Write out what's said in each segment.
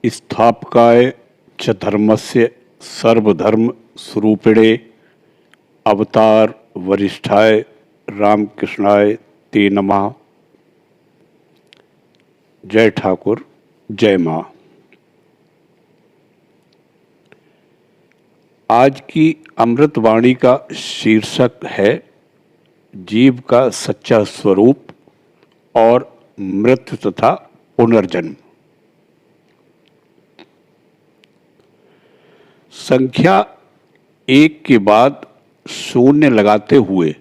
स्थापकाय च धर्मस्य सर्वधर्म स्वरूपिणे अवतार वरिष्ठाय रामकृष्णाय ते नमः। जय ठाकुर, जय माँ। आज की अमृतवाणी का शीर्षक है जीव का सच्चा स्वरूप और मृत्यु तथा पुनर्जन्म। संख्या 1 के बाद शून्य लगाते हुए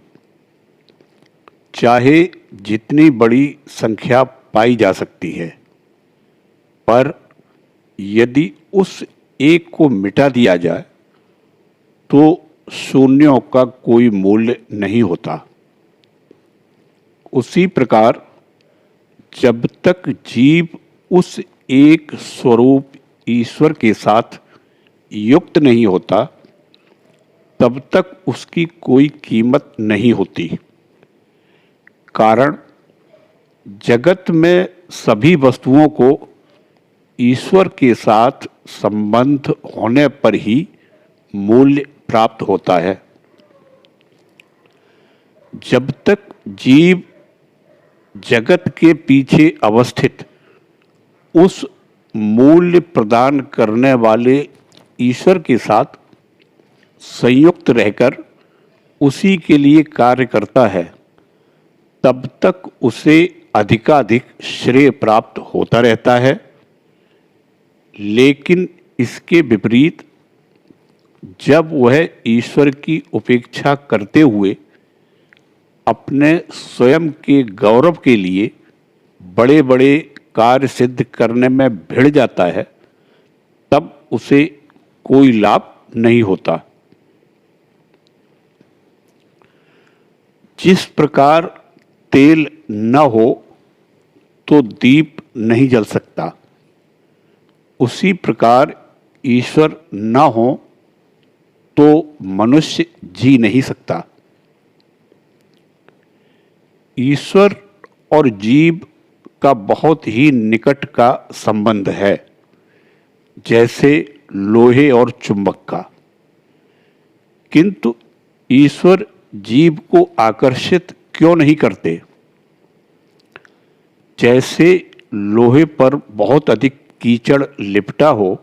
चाहे जितनी बड़ी संख्या पाई जा सकती है, पर यदि उस एक को मिटा दिया जाए तो शून्यों का कोई मूल्य नहीं होता। उसी प्रकार जब तक जीव उस एक स्वरूप ईश्वर के साथ युक्त नहीं होता, तब तक उसकी कोई कीमत नहीं होती। कारण जगत में सभी वस्तुओं को ईश्वर के साथ संबंध होने पर ही मूल्य प्राप्त होता है। जब तक जीव जगत के पीछे अवस्थित उस मूल्य प्रदान करने वाले ईश्वर के साथ संयुक्त रहकर उसी के लिए कार्य करता है, तब तक उसे अधिकाधिक श्रेय प्राप्त होता रहता है। लेकिन इसके विपरीत जब वह ईश्वर की उपेक्षा करते हुए अपने स्वयं के गौरव के लिए बड़े बड़े कार्य सिद्ध करने में भिड़ जाता है, तब उसे कोई लाभ नहीं होता। जिस प्रकार तेल न हो तो दीप नहीं जल सकता, उसी प्रकार ईश्वर न हो तो मनुष्य जी नहीं सकता। ईश्वर और जीव का बहुत ही निकट का संबंध है, जैसे लोहे और चुंबक का। किंतु ईश्वर जीव को आकर्षित क्यों नहीं करते? जैसे लोहे पर बहुत अधिक कीचड़ लिपटा हो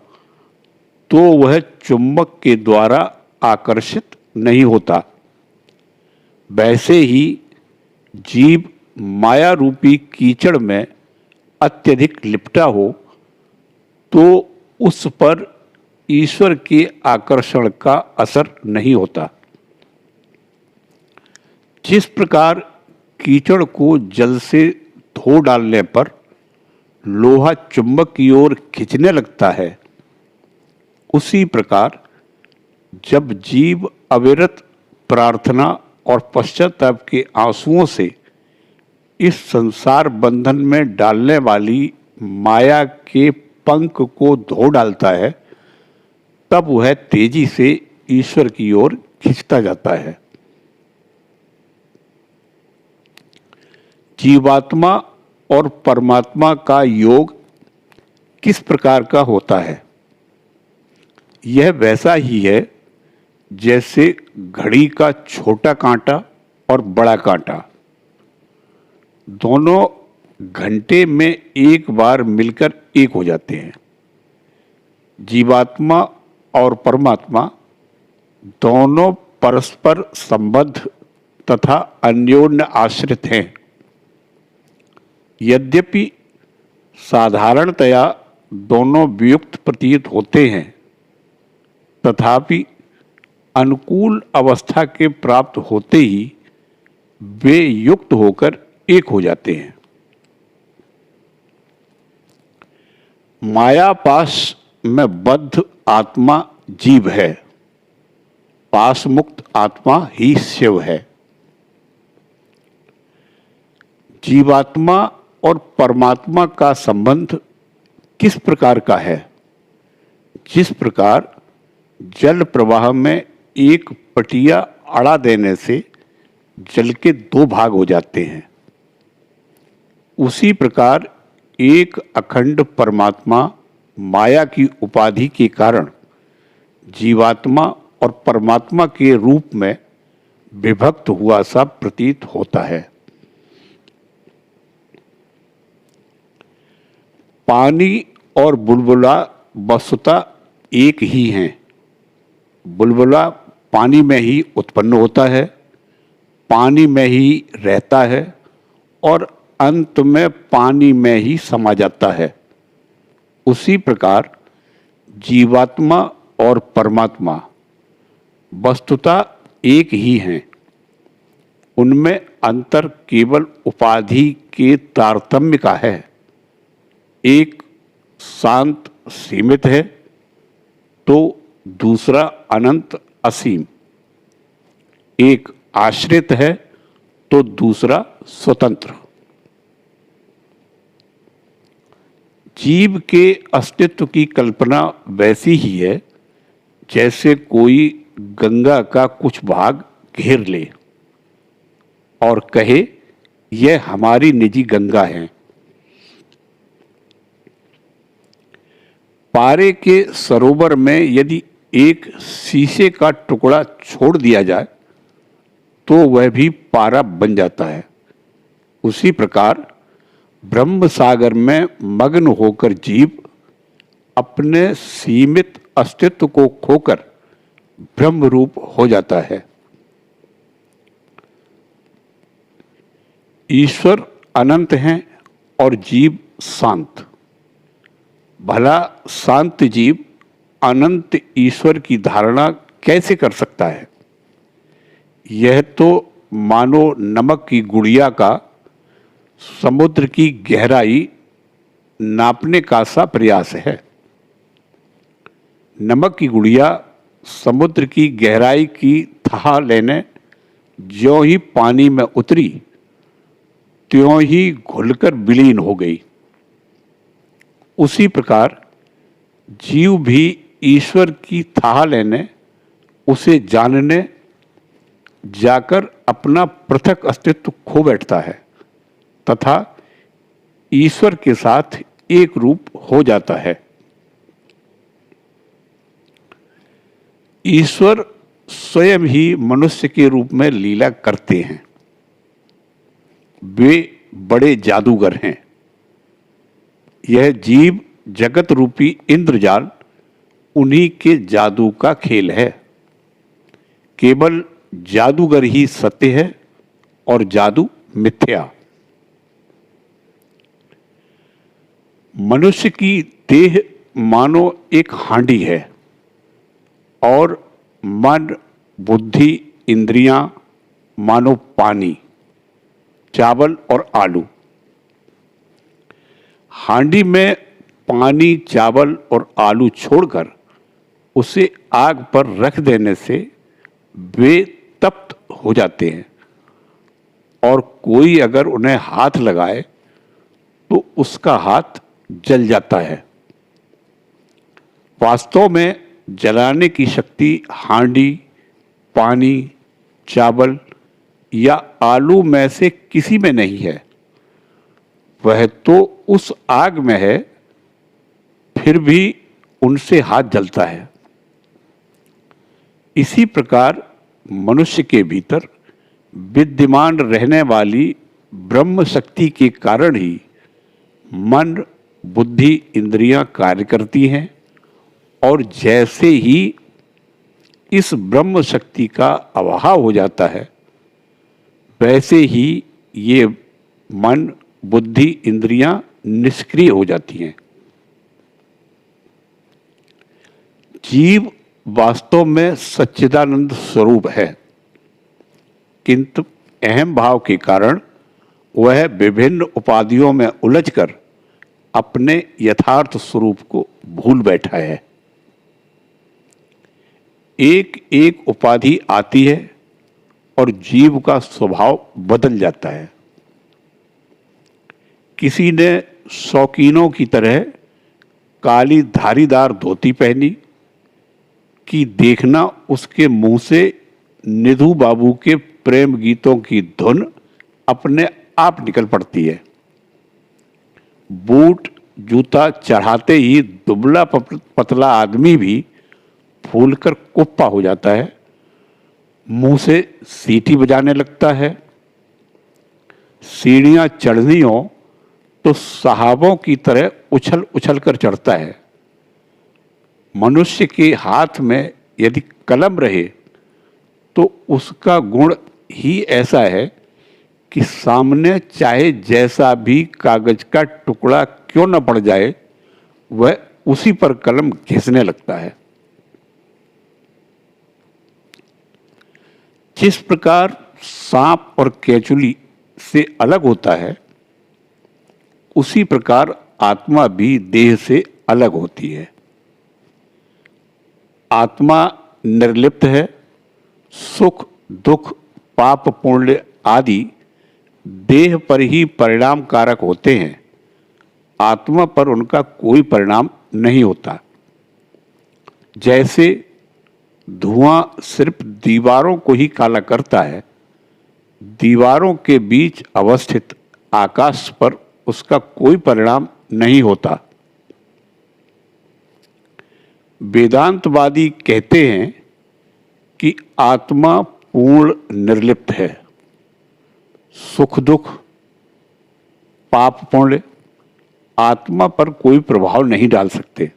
तो वह चुंबक के द्वारा आकर्षित नहीं होता, वैसे ही जीव माया रूपी कीचड़ में अत्यधिक लिपटा हो तो उस पर ईश्वर के आकर्षण का असर नहीं होता। जिस प्रकार कीचड़ को जल से धो डालने पर लोहा चुंबक की ओर खींचने लगता है, उसी प्रकार जब जीव अविरत प्रार्थना और पश्चाताप के आंसुओं से इस संसार बंधन में डालने वाली माया के पंख को धो डालता है, तब वह तेजी से ईश्वर की ओर खींचता जाता है। जीवात्मा और परमात्मा का योग किस प्रकार का होता है? यह वैसा ही है जैसे घड़ी का छोटा कांटा और बड़ा कांटा दोनों घंटे में एक बार मिलकर एक हो जाते हैं। जीवात्मा और परमात्मा दोनों परस्पर संबद्ध तथा अन्योन्य आश्रित हैं। यद्यपि साधारणतया दोनों वियुक्त प्रतीत होते हैं, तथापि अनुकूल अवस्था के प्राप्त होते ही वे युक्त होकर एक हो जाते हैं। मायापाश में बद्ध आत्मा जीव है, पाश मुक्त आत्मा ही शिव है। जीवात्मा और परमात्मा का संबंध किस प्रकार का है? जिस प्रकार जल प्रवाह में एक पटिया अड़ा देने से जल के 2 भाग हो जाते हैं, उसी प्रकार एक अखंड परमात्मा माया की उपाधि के कारण जीवात्मा और परमात्मा के रूप में विभक्त हुआ सा प्रतीत होता है। पानी और बुलबुला वस्तुतः एक ही हैं। बुलबुला पानी में ही उत्पन्न होता है, पानी में ही रहता है और अंत में पानी में ही समा जाता है। उसी प्रकार जीवात्मा और परमात्मा वस्तुतः एक ही हैं। उनमें अंतर केवल उपाधि के तारतम्य का है। एक शांत सीमित है तो दूसरा अनंत असीम। एक आश्रित है तो दूसरा स्वतंत्र। जीव के अस्तित्व की कल्पना वैसी ही है जैसे कोई गंगा का कुछ भाग घेर ले और कहे यह हमारी निजी गंगा है। पारे के सरोवर में यदि एक शीशे का टुकड़ा छोड़ दिया जाए तो वह भी पारा बन जाता है। उसी प्रकार ब्रह्म सागर में मग्न होकर जीव अपने सीमित अस्तित्व को खोकर ब्रह्म रूप हो जाता है। ईश्वर अनंत हैं और जीव शांत। भला शांत जीव अनंत ईश्वर की धारणा कैसे कर सकता है? यह तो मानो नमक की गुड़िया का समुद्र की गहराई नापने का सा प्रयास है। नमक की गुड़िया समुद्र की गहराई की था लेने ज्यों ही पानी में उतरी त्यों ही घुलकर विलीन हो गई। उसी प्रकार जीव भी ईश्वर की था लेने, उसे जानने जाकर अपना पृथक अस्तित्व खो बैठता है तथा ईश्वर के साथ एक रूप हो जाता है। ईश्वर स्वयं ही मनुष्य के रूप में लीला करते हैं। वे बड़े जादूगर हैं। यह जीव जगत रूपी इंद्रजाल उन्हीं के जादू का खेल है। केवल जादूगर ही सत्य है और जादू मिथ्या। मनुष्य की देह मानो एक हांडी है और मन, बुद्धि, इंद्रियां मानो पानी, चावल और आलू। हांडी में पानी, चावल और आलू छोड़कर उसे आग पर रख देने से वे तप्त हो जाते हैं और कोई अगर उन्हें हाथ लगाए तो उसका हाथ जल जाता है। वास्तव में जलाने की शक्ति हांडी, पानी, चावल या आलू में से किसी में नहीं है। वह तो उस आग में है, फिर भी उनसे हाथ जलता है। इसी प्रकार मनुष्य के भीतर विद्यमान रहने वाली ब्रह्म शक्ति के कारण ही मन, बुद्धि, इंद्रियां कार्य करती हैं और जैसे ही इस ब्रह्म शक्ति का अभाव हो जाता है वैसे ही ये मन, बुद्धि, इंद्रियां निष्क्रिय हो जाती हैं। जीव वास्तव में सच्चिदानंद स्वरूप है, किंतु अहम भाव के कारण वह विभिन्न उपाधियों में उलझकर अपने यथार्थ स्वरूप को भूल बैठा है। एक एक उपाधि आती है और जीव का स्वभाव बदल जाता है। किसी ने शौकीनों की तरह काली धारीदार धोती पहनी कि देखना उसके मुंह से निधु बाबू के प्रेम गीतों की धुन अपने आप निकल पड़ती है। बूट जूता चढ़ाते ही दुबला पतला आदमी भी फूलकर कुप्पा हो जाता है, मुंह से सीटी बजाने लगता है। सीढ़ियां चढ़नी हो तो सहाबों की तरह उछल उछल कर चढ़ता है। मनुष्य के हाथ में यदि कलम रहे तो उसका गुण ही ऐसा है कि सामने चाहे जैसा भी कागज का टुकड़ा क्यों न पड़ जाए, वह उसी पर कलम घिसने लगता है। जिस प्रकार सांप और केचुली से अलग होता है, उसी प्रकार आत्मा भी देह से अलग होती है। आत्मा निर्लिप्त है। सुख दुख पाप पुण्य आदि देह पर ही परिणाम कारक होते हैं, आत्मा पर उनका कोई परिणाम नहीं होता। जैसे धुआं सिर्फ दीवारों को ही काला करता है, दीवारों के बीच अवस्थित आकाश पर उसका कोई परिणाम नहीं होता। वेदांतवादी कहते हैं कि आत्मा पूर्ण निर्लिप्त है। सुख दुख पाप पुण्य आत्मा पर कोई प्रभाव नहीं डाल सकते,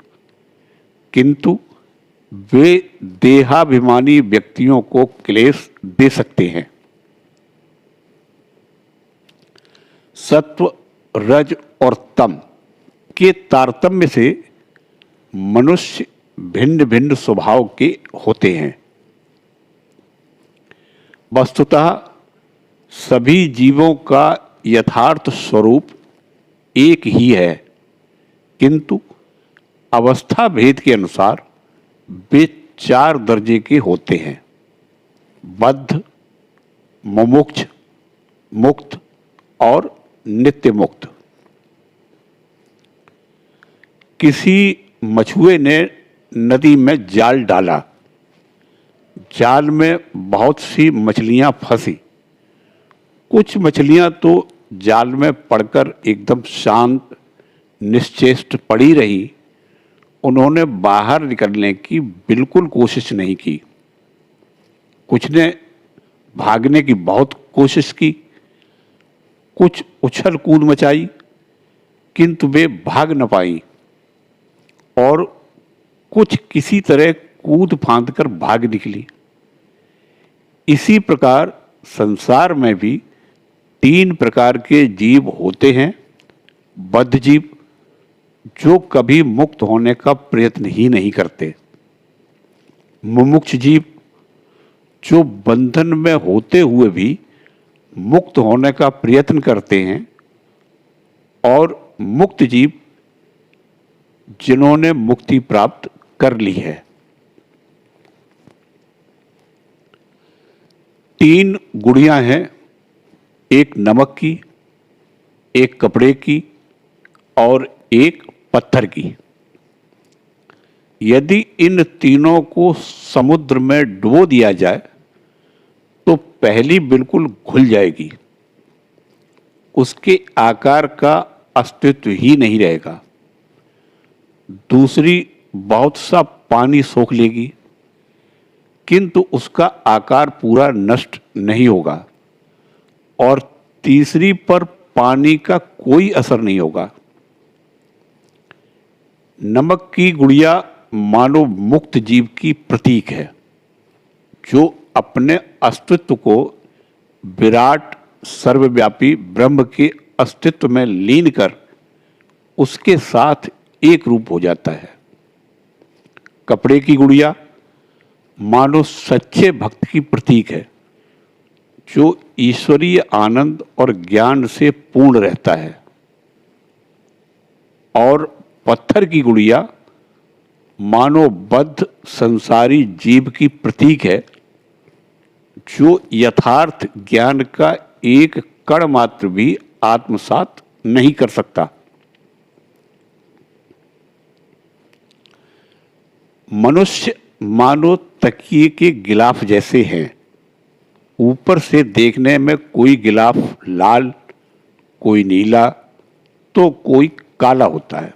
किंतु वे देहाभिमानी व्यक्तियों को क्लेश दे सकते हैं। सत्व रज और तम के तारतम्य से मनुष्य भिन्न भिन्न स्वभाव के होते हैं। वस्तुतः सभी जीवों का यथार्थ स्वरूप एक ही है, किंतु अवस्था भेद के अनुसार वे 4 दर्जे के होते हैं: बद्ध, मुमुक्ष, मुक्त और नित्य मुक्त। किसी मछुए ने नदी में जाल डाला। जाल में बहुत सी मछलियां फंसी। कुछ मछलियां तो जाल में पड़कर एकदम शांत निश्चेष्ट पड़ी रही। उन्होंने बाहर निकलने की बिल्कुल कोशिश नहीं की। कुछ ने भागने की बहुत कोशिश की, कुछ उछल कूद मचाई, किंतु वे भाग न पाई, और कुछ किसी तरह कूद फांद कर भाग निकली। इसी प्रकार संसार में भी 3 प्रकार के जीव होते हैं। बद्ध जीव, जो कभी मुक्त होने का प्रयत्न ही नहीं करते। मुमुक्ष जीव, जो बंधन में होते हुए भी मुक्त होने का प्रयत्न करते हैं। और मुक्त जीव, जिन्होंने मुक्ति प्राप्त कर ली है। 3 गुड़ियां हैं, एक नमक की, एक कपड़े की और एक पत्थर की। यदि इन तीनों को समुद्र में डुबो दिया जाए तो पहली बिल्कुल घुल जाएगी, उसके आकार का अस्तित्व ही नहीं रहेगा। दूसरी बहुत सा पानी सोख लेगी, किंतु उसका आकार पूरा नष्ट नहीं होगा। और तीसरी पर पानी का कोई असर नहीं होगा। नमक की गुड़िया मानो मुक्त जीव की प्रतीक है, जो अपने अस्तित्व को विराट सर्वव्यापी ब्रह्म के अस्तित्व में लीन कर उसके साथ एक रूप हो जाता है। कपड़े की गुड़िया मानो सच्चे भक्त की प्रतीक है, जो ईश्वरीय आनंद और ज्ञान से पूर्ण रहता है। और पत्थर की गुड़िया मानो बद्ध संसारी जीव की प्रतीक है, जो यथार्थ ज्ञान का एक कण मात्र भी आत्मसात नहीं कर सकता। मनुष्य मानो तकिए के गिलाफ जैसे हैं। ऊपर से देखने में कोई गिलाफ लाल, कोई नीला, तो कोई काला होता है,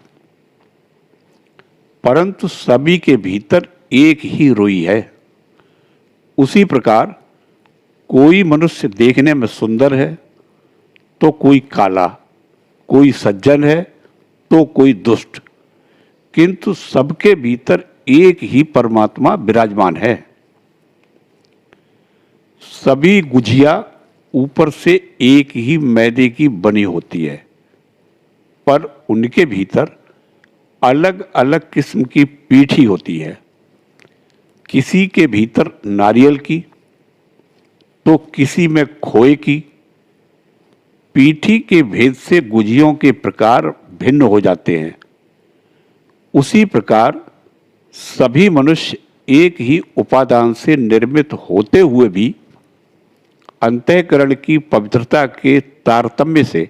परंतु सभी के भीतर एक ही रुई है। उसी प्रकार कोई मनुष्य देखने में सुंदर है तो कोई काला, कोई सज्जन है तो कोई दुष्ट, किंतु सबके भीतर एक ही परमात्मा विराजमान है। सभी गुझिया ऊपर से एक ही मैदे की बनी होती है, पर उनके भीतर अलग अलग किस्म की पीठी होती है। किसी के भीतर नारियल की तो किसी में खोए की। पीठी के भेद से गुझियों के प्रकार भिन्न हो जाते हैं। उसी प्रकार सभी मनुष्य एक ही उपादान से निर्मित होते हुए भी अंतःकरण की पवित्रता के तारतम्य से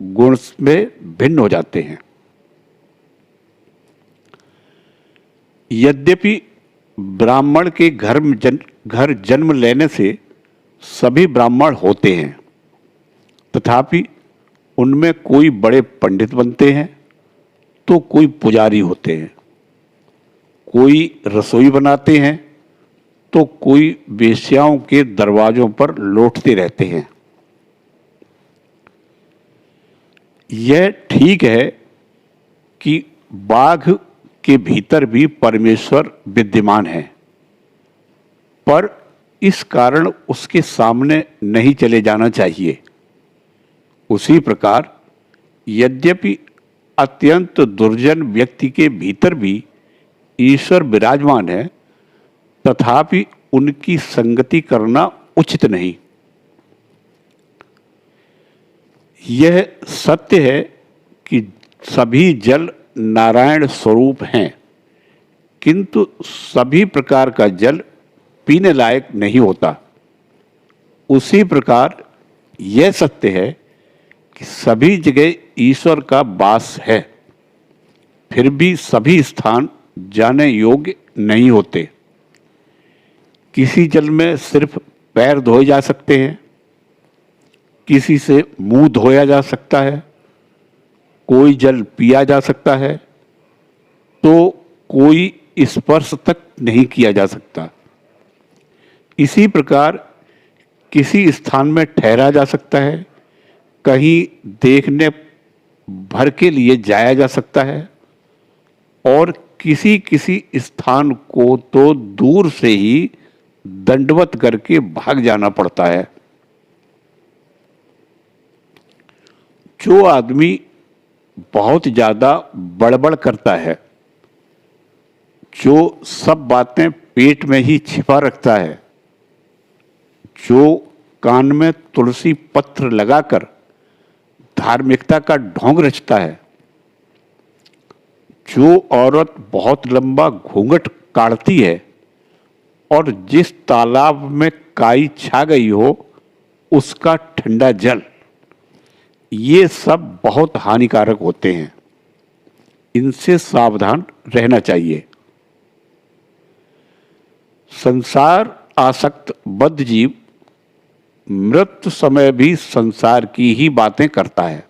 गुण में भिन्न हो जाते हैं। यद्यपि ब्राह्मण के घर जन्म लेने से सभी ब्राह्मण होते हैं, तथापि उनमें कोई बड़े पंडित बनते हैं तो कोई पुजारी होते हैं, कोई रसोई बनाते हैं तो कोई वेश्याओं के दरवाजों पर लौटते रहते हैं। यह ठीक है कि बाघ के भीतर भी परमेश्वर विद्यमान है, पर इस कारण उसके सामने नहीं चले जाना चाहिए। उसी प्रकार यद्यपि अत्यंत दुर्जन व्यक्ति के भीतर भी ईश्वर विराजमान है, तथापि उनकी संगति करना उचित नहीं। यह सत्य है कि सभी जल नारायण स्वरूप हैं, किंतु सभी प्रकार का जल पीने लायक नहीं होता। उसी प्रकार यह सत्य है कि सभी जगह ईश्वर का वास है, फिर भी सभी स्थान जाने योग्य नहीं होते। किसी जल में सिर्फ पैर धोए जा सकते हैं, किसी से मुंह धोया जा सकता है, कोई जल पिया जा सकता है तो कोई स्पर्श तक नहीं किया जा सकता। इसी प्रकार किसी स्थान में ठहरा जा सकता है, कहीं देखने भर के लिए जाया जा सकता है, और किसी किसी स्थान को तो दूर से ही दंडवत करके भाग जाना पड़ता है। जो आदमी बहुत ज्यादा बड़बड़ करता है, जो सब बातें पेट में ही छिपा रखता है, जो कान में तुलसी पत्र लगाकर धार्मिकता का ढोंग रचता है, जो औरत बहुत लंबा घूंघट काढ़ती है और जिस तालाब में काई छा गई हो उसका ठंडा जल, ये सब बहुत हानिकारक होते हैं। इनसे सावधान रहना चाहिए। संसार आसक्त बद्ध जीव मृत्यु समय भी संसार की ही बातें करता है।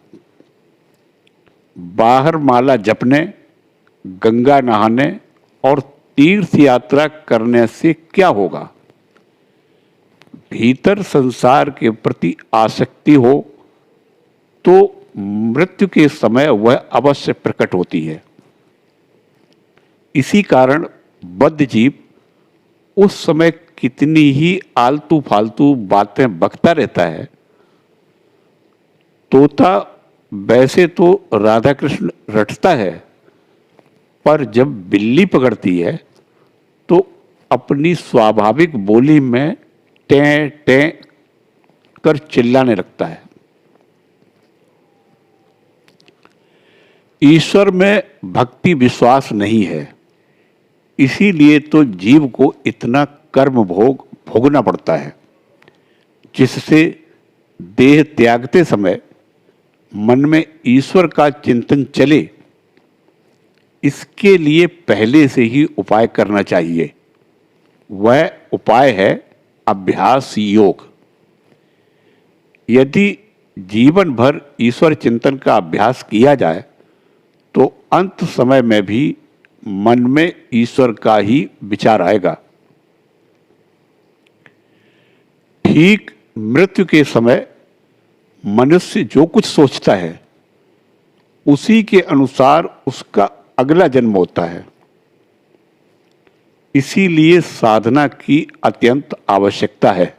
बाहर माला जपने, गंगा नहाने और तीर्थ यात्रा करने से क्या होगा? भीतर संसार के प्रति आसक्ति हो तो मृत्यु के समय वह अवश्य प्रकट होती है। इसी कारण बद्ध जीव उस समय कितनी ही आलतू फालतू बातें बकता रहता है। तोता वैसे तो राधा कृष्ण रटता है, पर जब बिल्ली पकड़ती है तो अपनी स्वाभाविक बोली में टें टें कर चिल्लाने लगता है। ईश्वर में भक्ति विश्वास नहीं है, इसीलिए तो जीव को इतना कर्म भोगना पड़ता है, जिससे देह त्यागते समय मन में ईश्वर का चिंतन चले। इसके लिए पहले से ही उपाय करना चाहिए। वह उपाय है अभ्यास योग। यदि जीवन भर ईश्वर चिंतन का अभ्यास किया जाए अंत समय में भी मन में ईश्वर का ही विचार आएगा। ठीक मृत्यु के समय मनुष्य जो कुछ सोचता है उसी के अनुसार उसका अगला जन्म होता है। इसीलिए साधना की अत्यंत आवश्यकता है।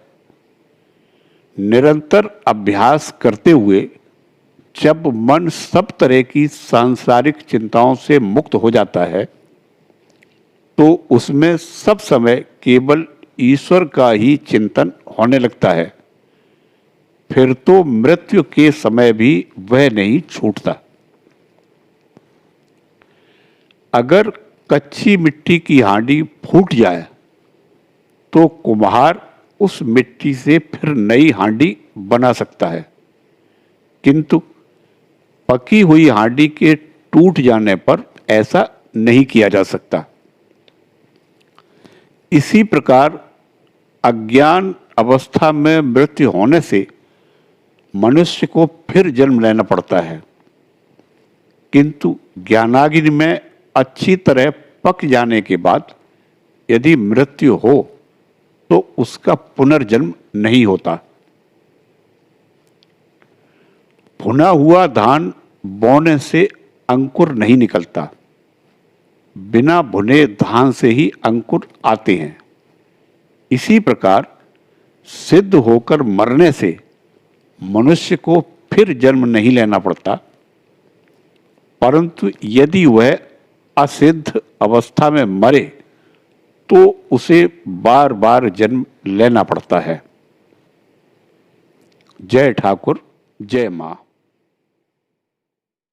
निरंतर अभ्यास करते हुए जब मन सब तरह की सांसारिक चिंताओं से मुक्त हो जाता है तो उसमें सब समय केवल ईश्वर का ही चिंतन होने लगता है। फिर तो मृत्यु के समय भी वह नहीं छूटता। अगर कच्ची मिट्टी की हांडी फूट जाए तो कुम्हार उस मिट्टी से फिर नई हांडी बना सकता है, किंतु पकी हुई हांडी के टूट जाने पर ऐसा नहीं किया जा सकता। इसी प्रकार अज्ञान अवस्था में मृत्यु होने से मनुष्य को फिर जन्म लेना पड़ता है, किंतु ज्ञानाग्नि में अच्छी तरह पक जाने के बाद यदि मृत्यु हो तो उसका पुनर्जन्म नहीं होता। भुना हुआ धान बोने से अंकुर नहीं निकलता, बिना भुने धान से ही अंकुर आते हैं। इसी प्रकार सिद्ध होकर मरने से मनुष्य को फिर जन्म नहीं लेना पड़ता, परंतु यदि वह असिद्ध अवस्था में मरे तो उसे बार बार जन्म लेना पड़ता है। जय ठाकुर, जय मां।